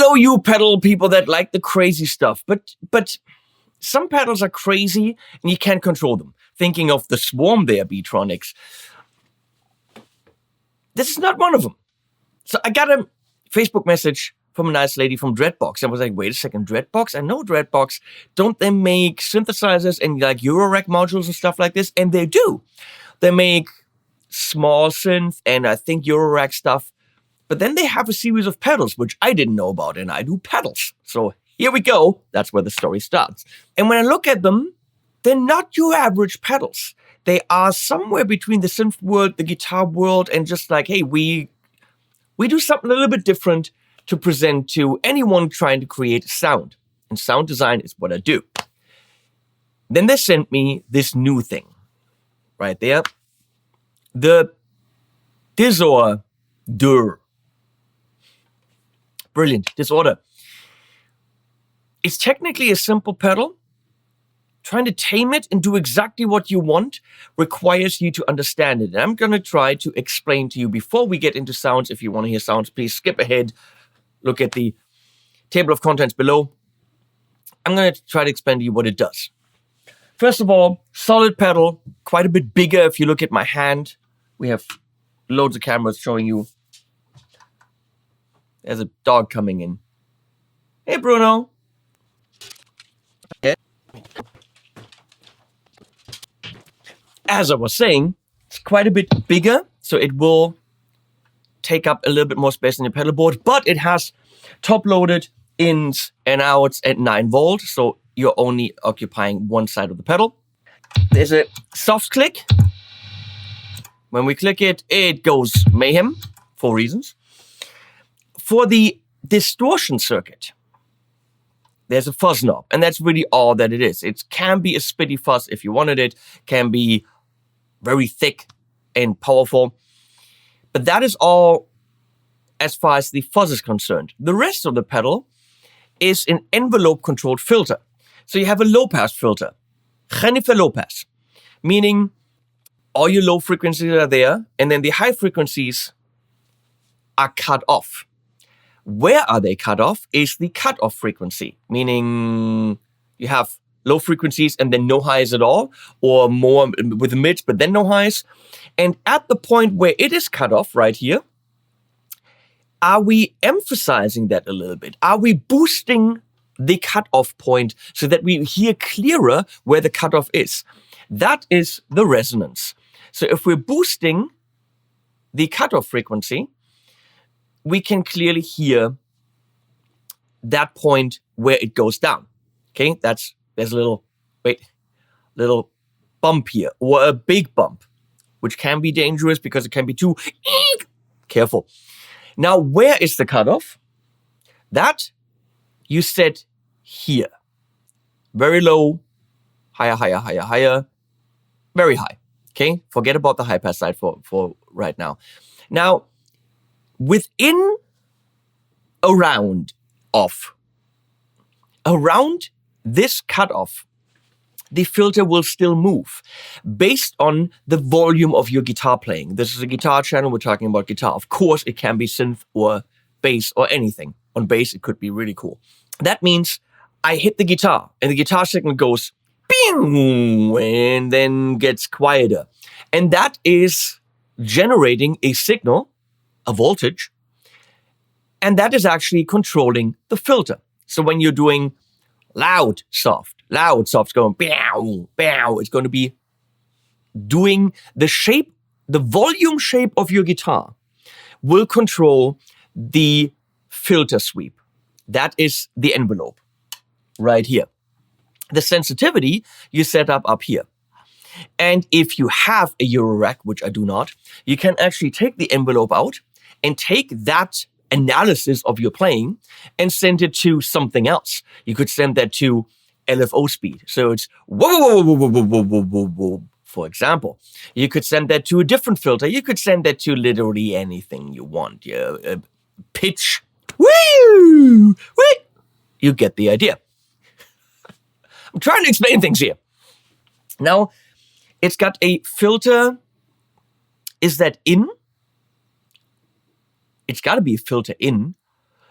know you pedal people that like the crazy stuff, but some pedals are crazy and you can't control them. Thinking of the Swarm there, B-Tronics. This is not one of them. So I got a Facebook message from a nice lady from Dreadbox. I was like, wait a second, Dreadbox? I know Dreadbox. Don't they make synthesizers and like Eurorack modules and stuff like this? And they do. They make small synth and I think Eurorack stuff. But then they have a series of pedals, which I didn't know about, and I do pedals. So here we go. That's where the story starts. And when I look at them, they're not your average pedals. They are somewhere between the synth world, the guitar world, and just like, hey, we do something a little bit different to present to anyone trying to create sound. And sound design is what I do. Then they sent me this new thing right there. The Disorder. Brilliant. Disorder. It's technically a simple pedal. Trying to tame it and do exactly what you want requires you to understand it. And I'm going to try to explain to you before we get into sounds. If you want to hear sounds, please skip ahead. Look at the table of contents below. I'm going to try to explain to you what it does. First of all, solid pedal, quite a bit bigger. If you look at my hand, we have loads of cameras showing you. There's a dog coming in. Hey, Bruno. As I was saying, it's quite a bit bigger, so it will take up a little bit more space on your pedal board, but it has top-loaded ins and outs at 9 volts, so you're only occupying one side of the pedal. There's a soft click. When we click it, it goes mayhem for reasons. For the distortion circuit, there's a fuzz knob, and that's really all that it is. It can be a spitty fuzz if you wanted it, can be very thick and powerful. But that is all as far as the fuzz is concerned. The rest of the pedal is an envelope-controlled filter. So you have a low-pass filter, Jennifer low-pass, meaning all your low frequencies are there, and then the high frequencies are cut off. Where are they cut off is the cutoff frequency, meaning you have low frequencies and then no highs at all, or more with the mids, but then no highs. And at the point where it is cut off right here, are we emphasizing that a little bit? Are we boosting the cutoff point so that we hear clearer where the cutoff is? That is the resonance. So if we're boosting the cutoff frequency, we can clearly hear that point where it goes down. Okay, there's a little bump here, or a big bump, which can be dangerous because it can be too careful. Now, where is the cutoff? That you set here. Very low, higher, higher, higher, higher, very high. Okay, forget about the high pass side for right now. Now, within around this cutoff, the filter will still move based on the volume of your guitar playing. This is a guitar channel. We're talking about guitar. Of course, it can be synth or bass or anything. On bass, it could be really cool. That means I hit the guitar and the guitar signal goes bing and then gets quieter. And that is generating a signal, a voltage, and that is actually controlling the filter. So when you're doing loud, soft going bow, bow, it's going to be doing the shape, the volume shape of your guitar will control the filter sweep. That is the envelope right here. The sensitivity you set up here. And if you have a Eurorack, which I do not, you can actually take the envelope out and take that analysis of your playing and send it to something else. You could send that to LFO speed. So it's whoa, whoa, whoa, whoa, whoa, whoa, whoa, whoa, for example. You could send that to a different filter. You could send that to literally anything you want. Pitch. Woo! Wait. You get the idea. I'm trying to explain things here. Now, it's got a filter. Is that in? It's got to be a filter in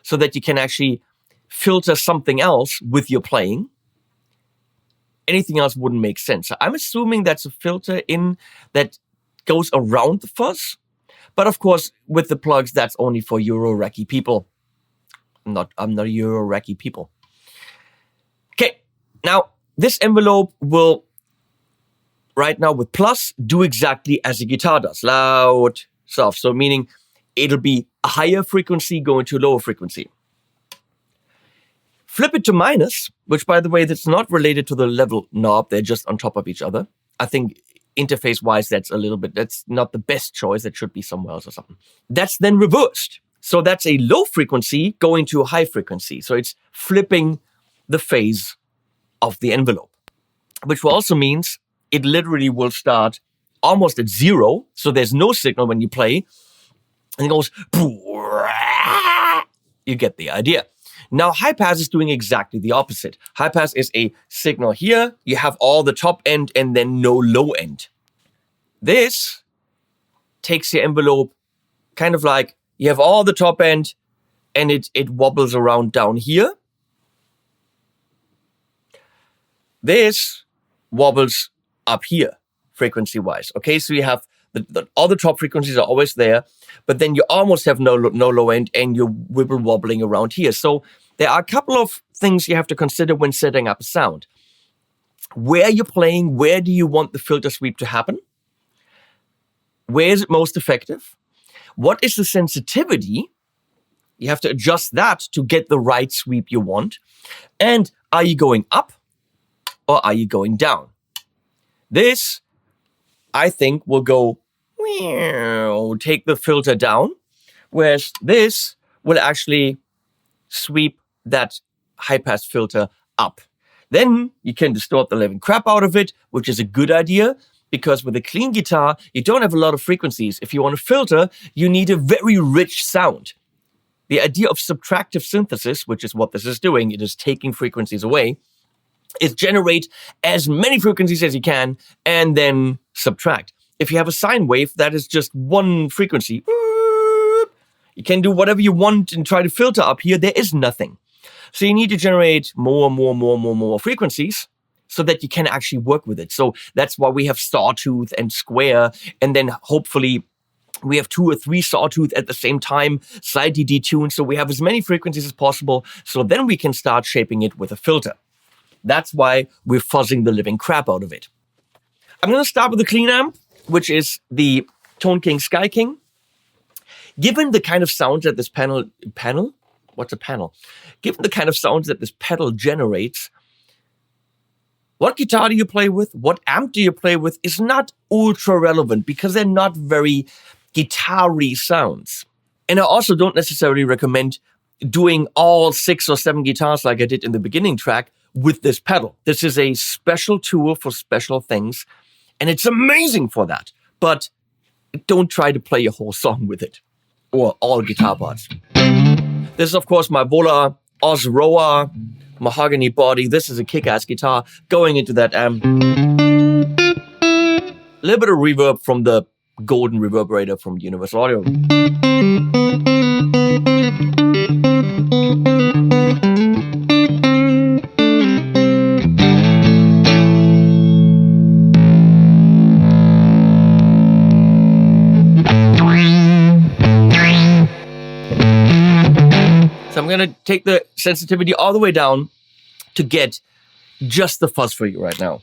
so that you can actually filter something else with your playing. Anything else wouldn't make sense. So I'm assuming that's a filter in that goes around the fuzz. But of course, with the plugs, that's only for Euro-racky people. I'm not a Euro-racky people. Okay, now this envelope will, right now with plus, do exactly as the guitar does. Loud, soft. So meaning it'll be a higher frequency going to a lower frequency. Flip it to minus, which by the way, that's not related to the level knob. They're just on top of each other. I think interface-wise, that's not the best choice. That should be somewhere else or something. That's then reversed. So that's a low frequency going to a high frequency. So it's flipping the phase of the envelope, which also means it literally will start almost at 0. So there's no signal when you play. And it goes, you get the idea. Now, high pass is doing exactly the opposite. High pass is a signal here. You have all the top end and then no low end. This takes the envelope kind of like you have all the top end and it wobbles around down here. This wobbles up here, frequency-wise. Okay, so you have all the top frequencies are always there, but then you almost have no low end and you're wibble wobbling around here. So there are a couple of things you have to consider when setting up a sound. Where you're playing, where do you want the filter sweep to happen? Where is it most effective? What is the sensitivity? You have to adjust that to get the right sweep you want. And are you going up or are you going down? This, I think, will go, take the filter down, whereas this will actually sweep that high-pass filter up. Then you can distort the living crap out of it, which is a good idea, because with a clean guitar, you don't have a lot of frequencies. If you want to filter, you need a very rich sound. The idea of subtractive synthesis, which is what this is doing, it is taking frequencies away, is generate as many frequencies as you can and then subtract. If you have a sine wave, that is just one frequency. You can do whatever you want and try to filter up here. There is nothing. So you need to generate more frequencies so that you can actually work with it. So that's why we have sawtooth and square. And then hopefully we have 2 or 3 sawtooth at the same time, slightly detuned. So we have as many frequencies as possible. So then we can start shaping it with a filter. That's why we're fuzzing the living crap out of it. I'm going to start with the clean amp, which is the Tone King Sky King. Given the kind of sounds that this panel? What's a panel? Given the kind of sounds that this pedal generates, what guitar do you play with? What amp do you play with is not ultra relevant because they're not very guitar-y sounds. And I also don't necessarily recommend doing all 6 or 7 guitars like I did in the beginning track with this pedal. This is a special tool for special things, and it's amazing for that. But don't try to play a whole song with it, or all guitar parts. This is, of course, my Vola Oz Roa mahogany body. This is a kick-ass guitar going into that amp. A little bit of reverb from the golden reverberator from Universal Audio. So I'm going to take the sensitivity all the way down to get just the fuzz for you right now.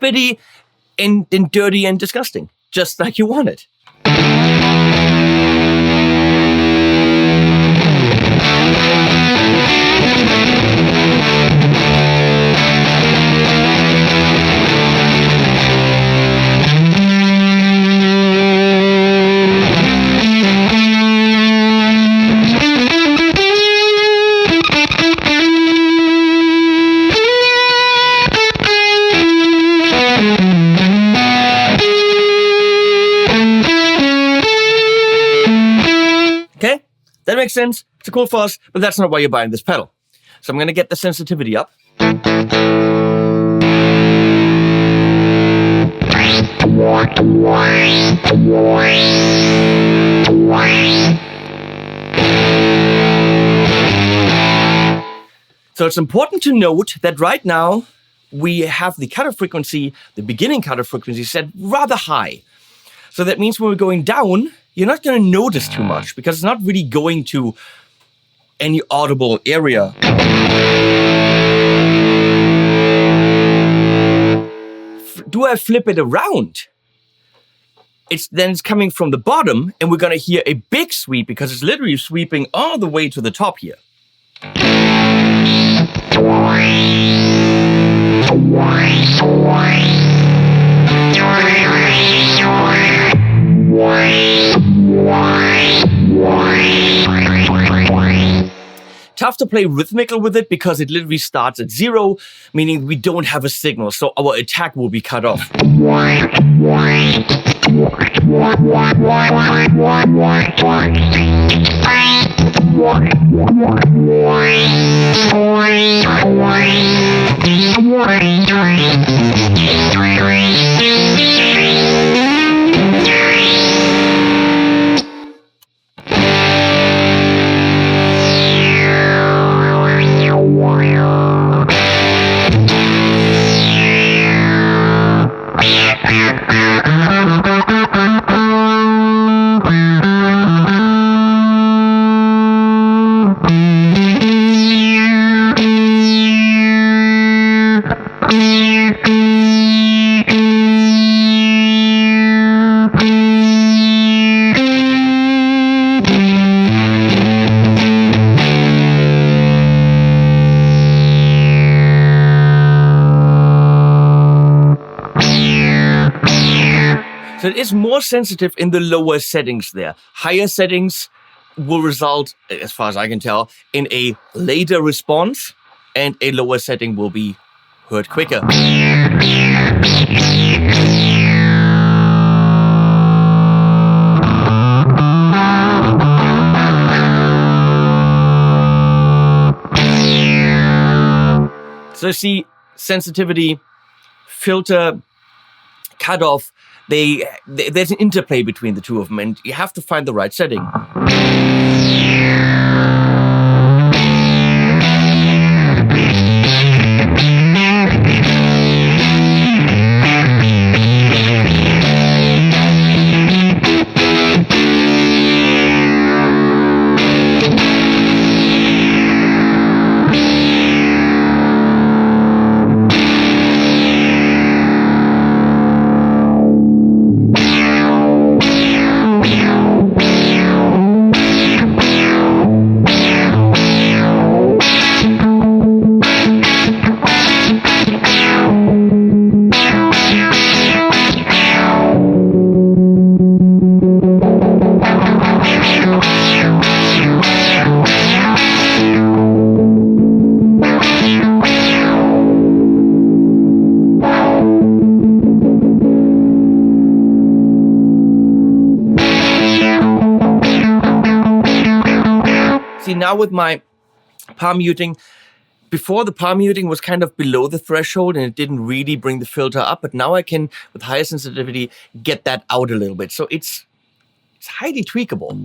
spitty and dirty and disgusting, just like you want it. That makes sense. It's a cool fuzz, but that's not why you're buying this pedal. So I'm going to get the sensitivity up. So it's important to note that right now we have the cutoff frequency, the beginning cutoff frequency set rather high. So that means when we're going down, you're not going to notice too much because it's not really going to any audible area. Do I flip it around? It's coming from the bottom, and we're going to hear a big sweep because it's literally sweeping all the way to the top here. Tough to play rhythmical with it because it literally starts at 0, meaning we don't have a signal, so our attack will be cut off. So it is more sensitive in the lower settings there. Higher settings will result, as far as I can tell, in a later response, and a lower setting will be heard quicker. So see, sensitivity, filter, cutoff, there's an interplay between the two of them, and you have to find the right setting. See, now with my palm muting, before the palm muting was kind of below the threshold and it didn't really bring the filter up, but now I can, with higher sensitivity, get that out a little bit. So it's highly tweakable.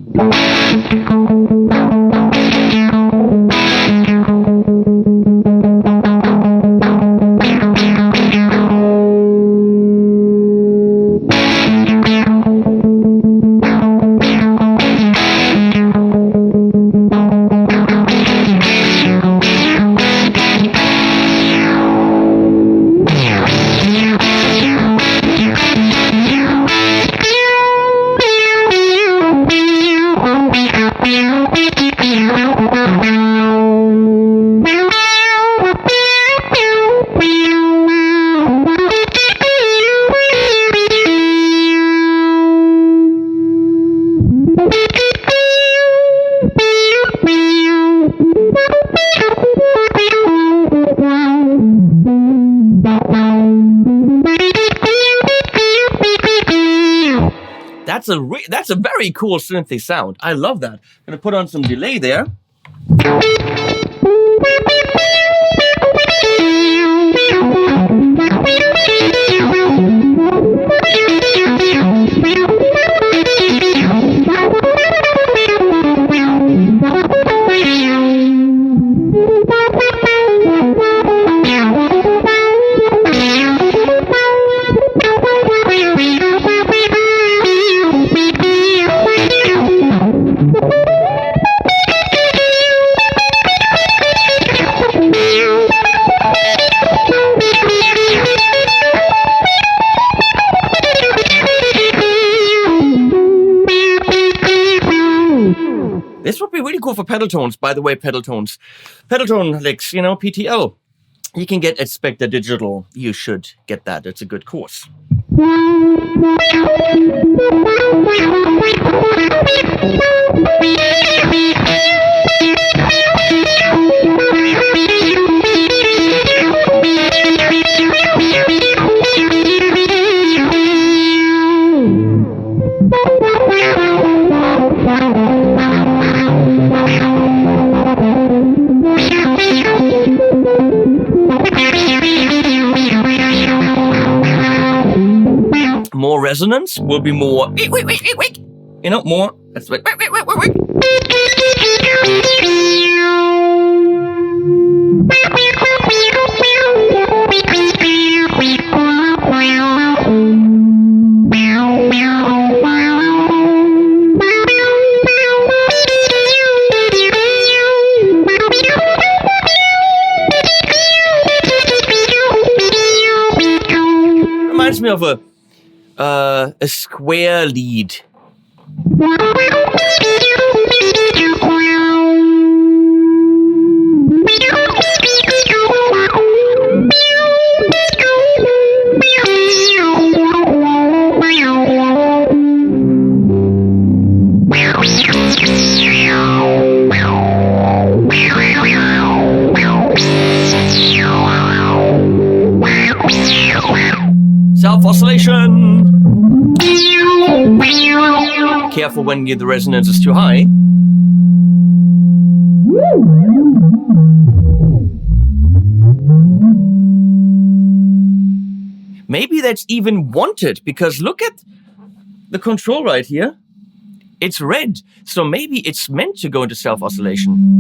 That's a very cool synthy sound. I love that. Gonna put on some delay there. This would be really cool for pedal tones, by the way, pedal tones. Pedal tone licks, you know, PTO. You can get Spectre Digital. You should get that. It's a good course. More resonance will be more, you know, more. That's like, reminds me of a square lead. Self-oscillation. Careful when the resonance is too high. Maybe that's even wanted, because look at the control right here. It's red, so maybe it's meant to go into self-oscillation.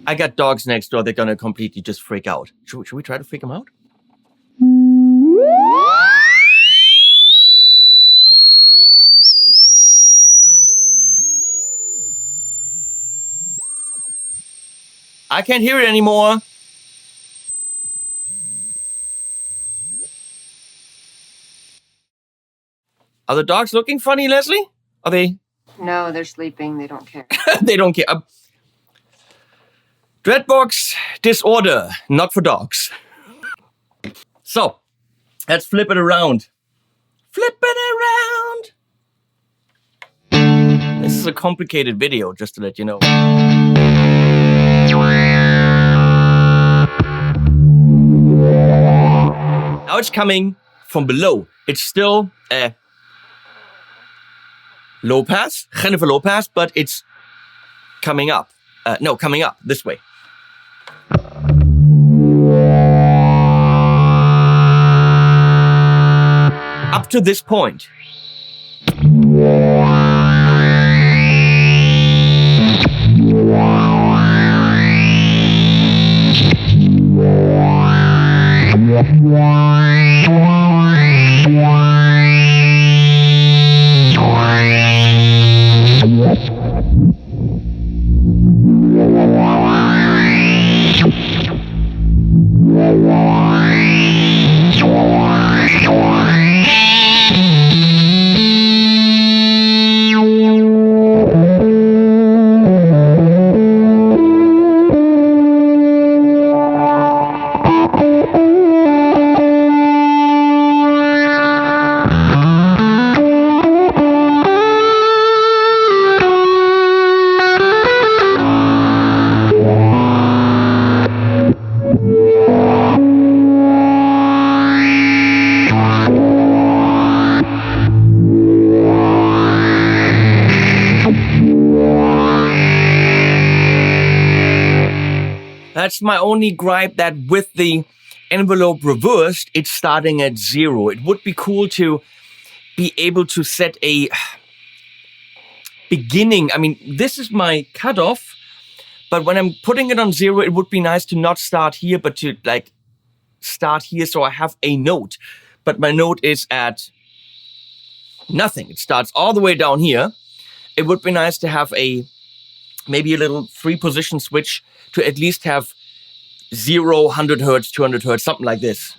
I got dogs next door. They're gonna completely just freak out. Should we try to freak them out? I can't hear it anymore. Are the dogs looking funny, Leslie? Are they? No, they're sleeping. They don't care. They don't care. Dreadbox disorder, not for dogs. So, let's flip it around. Flip it around. This is a complicated video, just to let you know. Now it's coming from below. It's still a low pass, kind of a low pass, but it's coming up. Coming up this way. Up to this point. That's my only gripe, that with the envelope reversed, it's starting at 0. It would be cool to be able to set a beginning. I mean, this is my cutoff, but when I'm putting it on 0, it would be nice to not start here, but to like start here so I have a note. But my note is at nothing. It starts all the way down here. It would be nice to have maybe a little 3-position switch to at least have 0, 100 hertz, 200 hertz, something like this.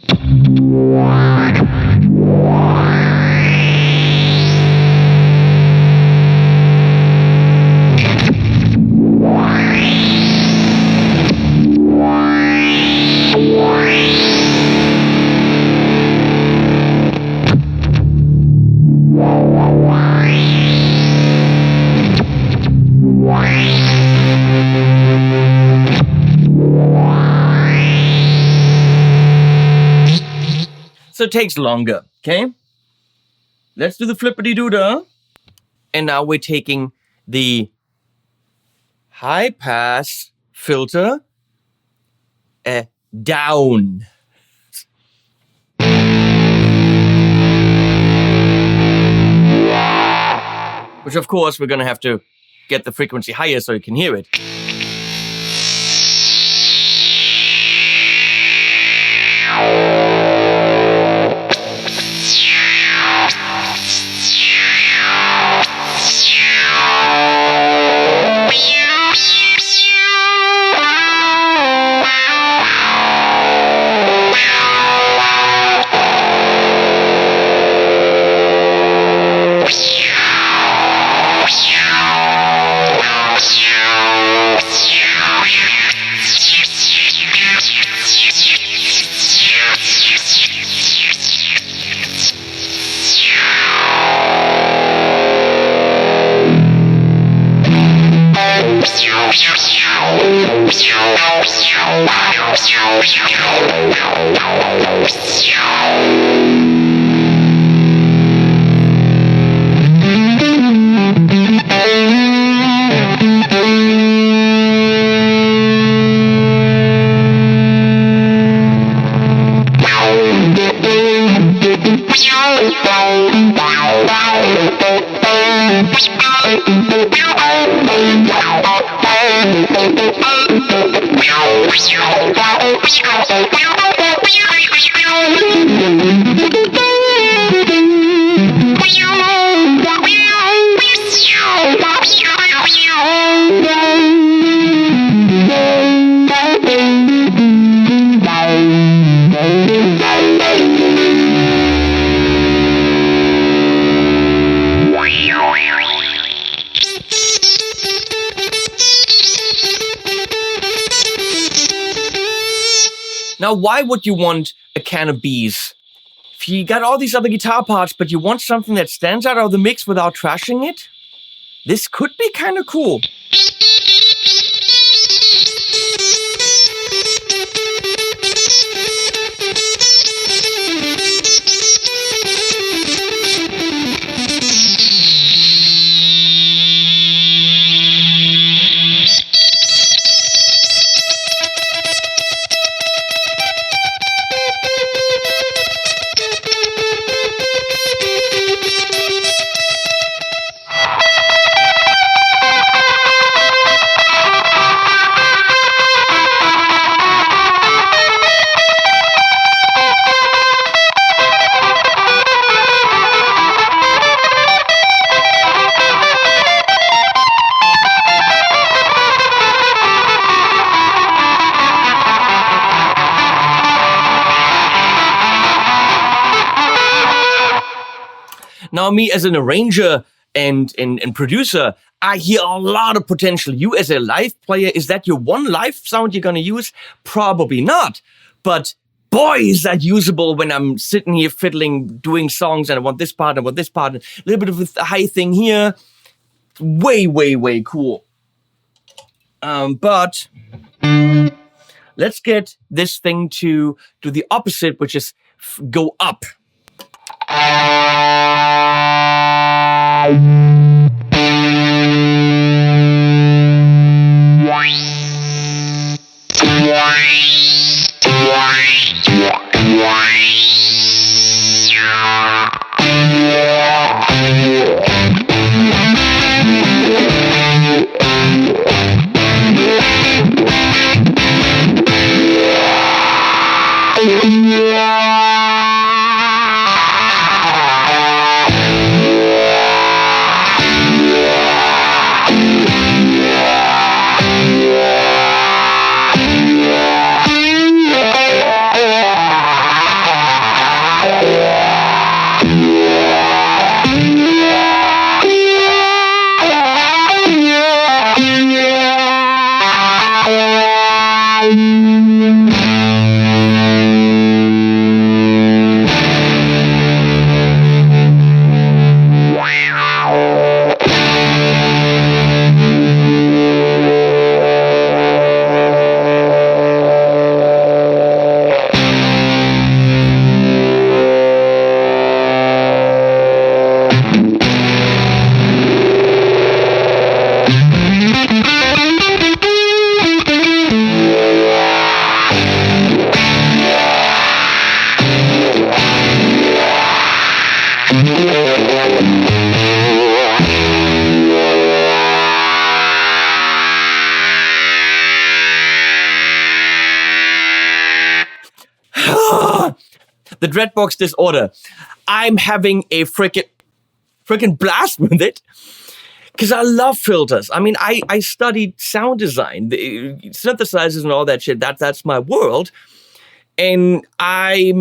So it takes longer, okay? Let's do the flippity-doo-dah. And now we're taking the high-pass filter down. Which, of course, we're going to have to get the frequency higher so you can hear it. Now, why would you want a can of bees? If you got all these other guitar parts, but you want something that stands out of the mix without trashing it, this could be kind of cool. Now, me as an arranger and producer, I hear a lot of potential. You as a live player, is that your one live sound you're going to use? Probably not. But boy, is that usable when I'm sitting here fiddling, doing songs, and I want this part, and I want this part, and a little bit of a high thing here. Way, way, way cool. But let's get this thing to do the opposite, which is go up. The Dreadbox disorder. I'm having a freaking blast with it because I love filters. I mean, I studied sound design, the synthesizers and all that shit. That's my world. And I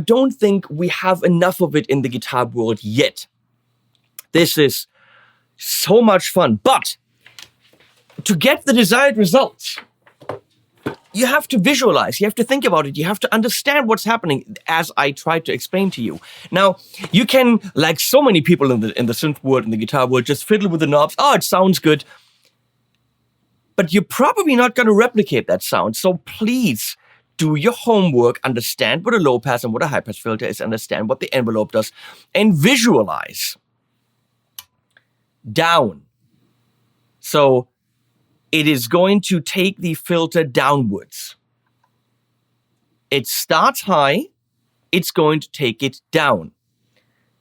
don't think we have enough of it in the guitar world yet. This is so much fun. But to get the desired results, you have to visualize, you have to think about it, you have to understand what's happening as I try to explain to you. Now, you can, like so many people in the synth world, in the guitar world, just fiddle with the knobs. Oh, it sounds good. But you're probably not going to replicate that sound. So please do your homework, understand what a low pass and what a high pass filter is, understand what the envelope does, and visualize. Down. So it is going to take the filter downwards. It starts high, it's going to take it down.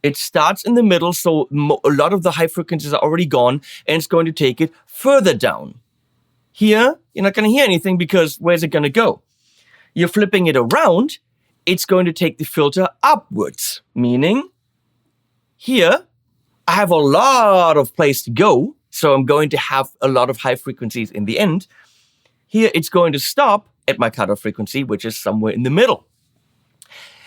It starts in the middle, so a lot of the high frequencies are already gone, and it's going to take it further down. Here, you're not going to hear anything because where's it going to go? You're flipping it around, it's going to take the filter upwards, meaning here, I have a lot of place to go, so I'm going to have a lot of high frequencies in the end. Here, it's going to stop at my cutoff frequency, which is somewhere in the middle.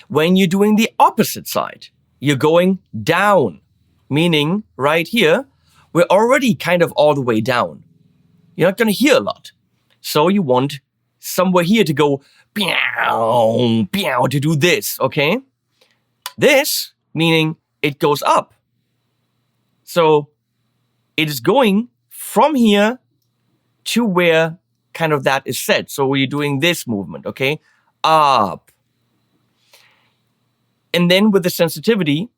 When you're doing the opposite side, you're going down, meaning right here, we're already kind of all the way down. You're not going to hear a lot. So you want somewhere here to go, pew, pew, to do this, okay? This, meaning it goes up. So it is going from here to where kind of that is set. So we're doing this movement, okay? Up. And then with the sensitivity,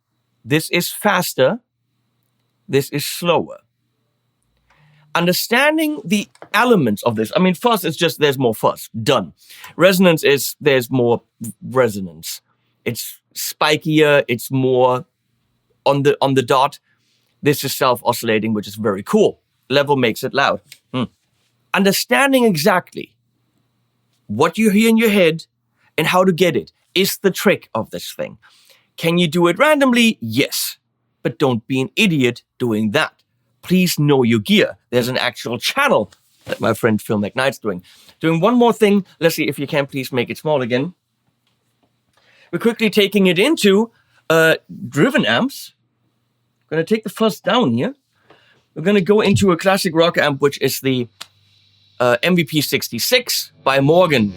this is faster, this is slower. Understanding the elements of this. I mean, fuzz is just there's more fuzz. Done. Resonance is there's more resonance. It's spikier, it's more on the dot. This is self-oscillating, which is very cool. Level makes it loud. Understanding exactly what you hear in your head and how to get it is the trick of this thing. Can you do it randomly? Yes. But don't be an idiot doing that. Please know your gear. There's an actual channel that my friend Phil McKnight's doing. Doing one more thing. Let's see if you can please make it small again. We're quickly taking it into driven amps. I'm going to take the fuzz down here. We're going to go into a classic rock amp, which is the MVP66 by Morgan.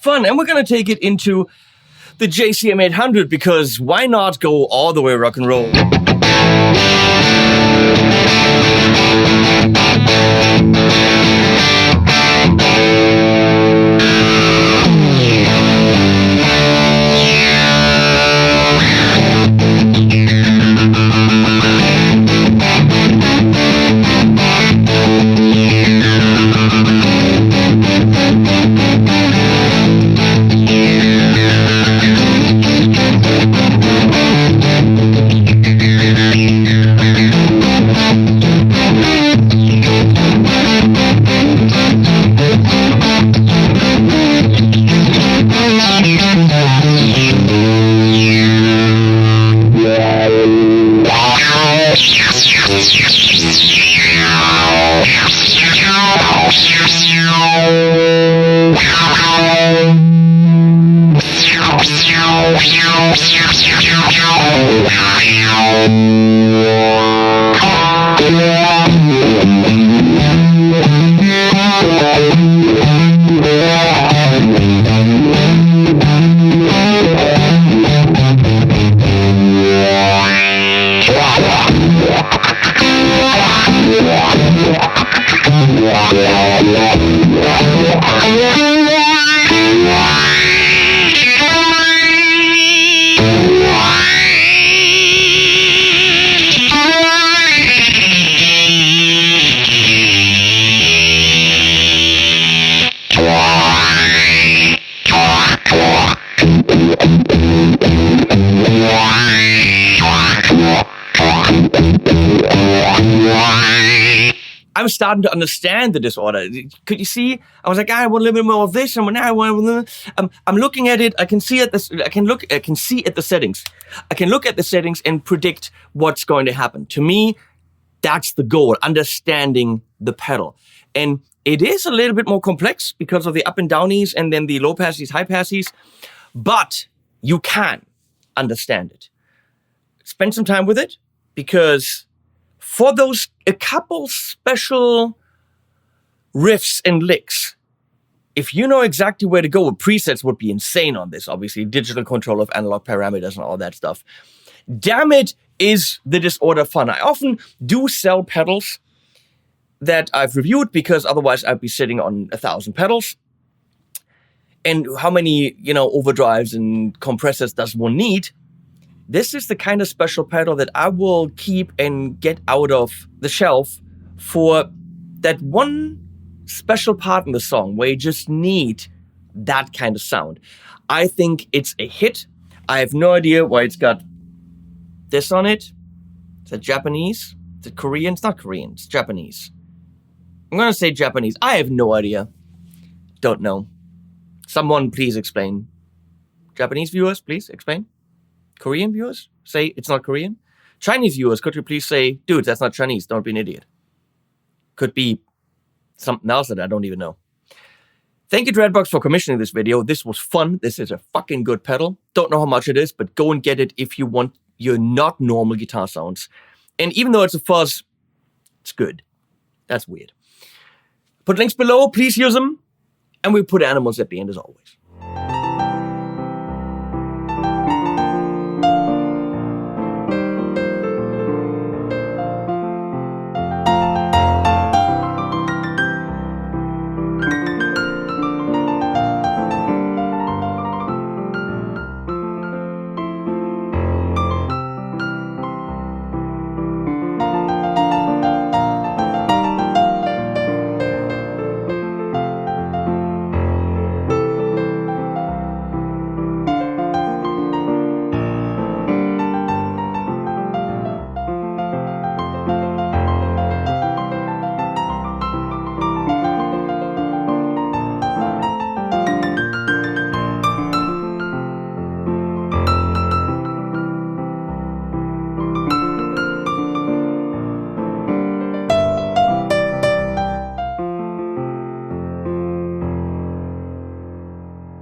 Fun, and we're gonna take it into the JCM800 because why not go all the way rock and roll? I'm starting to understand the disorder. Could you see? I was like, I want a little bit more of this, and now I want. I'm looking at it. I can see at this. I can see at the settings. I can look at the settings and predict what's going to happen. To me, that's the goal: understanding the pedal. And it is a little bit more complex because of the up and downies, and then the low passies, high passies. But you can understand it. Spend some time with it because. For those, a couple special riffs and licks, if you know exactly where to go, presets would be insane on this, obviously, digital control of analog parameters and all that stuff. Damn it, is the disorder fun. I often do sell pedals that I've reviewed because otherwise I'd be sitting on 1,000 pedals. And how many, overdrives and compressors does one need? This is the kind of special pedal that I will keep and get out of the shelf for that one special part in the song where you just need that kind of sound. I think it's a hit. I have no idea why it's got this on it. Is that Japanese? Is it Korean? It's not Korean. It's Japanese. I'm going to say Japanese. I have no idea. Don't know. Someone please explain. Japanese viewers, please explain. Korean viewers, say it's not Korean. Chinese viewers, could you please say, dude, that's not Chinese, don't be an idiot. Could be something else that I don't even know. Thank you, Dreadbox, for commissioning this video. This was fun. This is a fucking good pedal. Don't know how much it is, but go and get it if you want your not normal guitar sounds. And even though it's a fuzz, it's good. That's weird. Put links below, please use them. And we put animals at the end as always.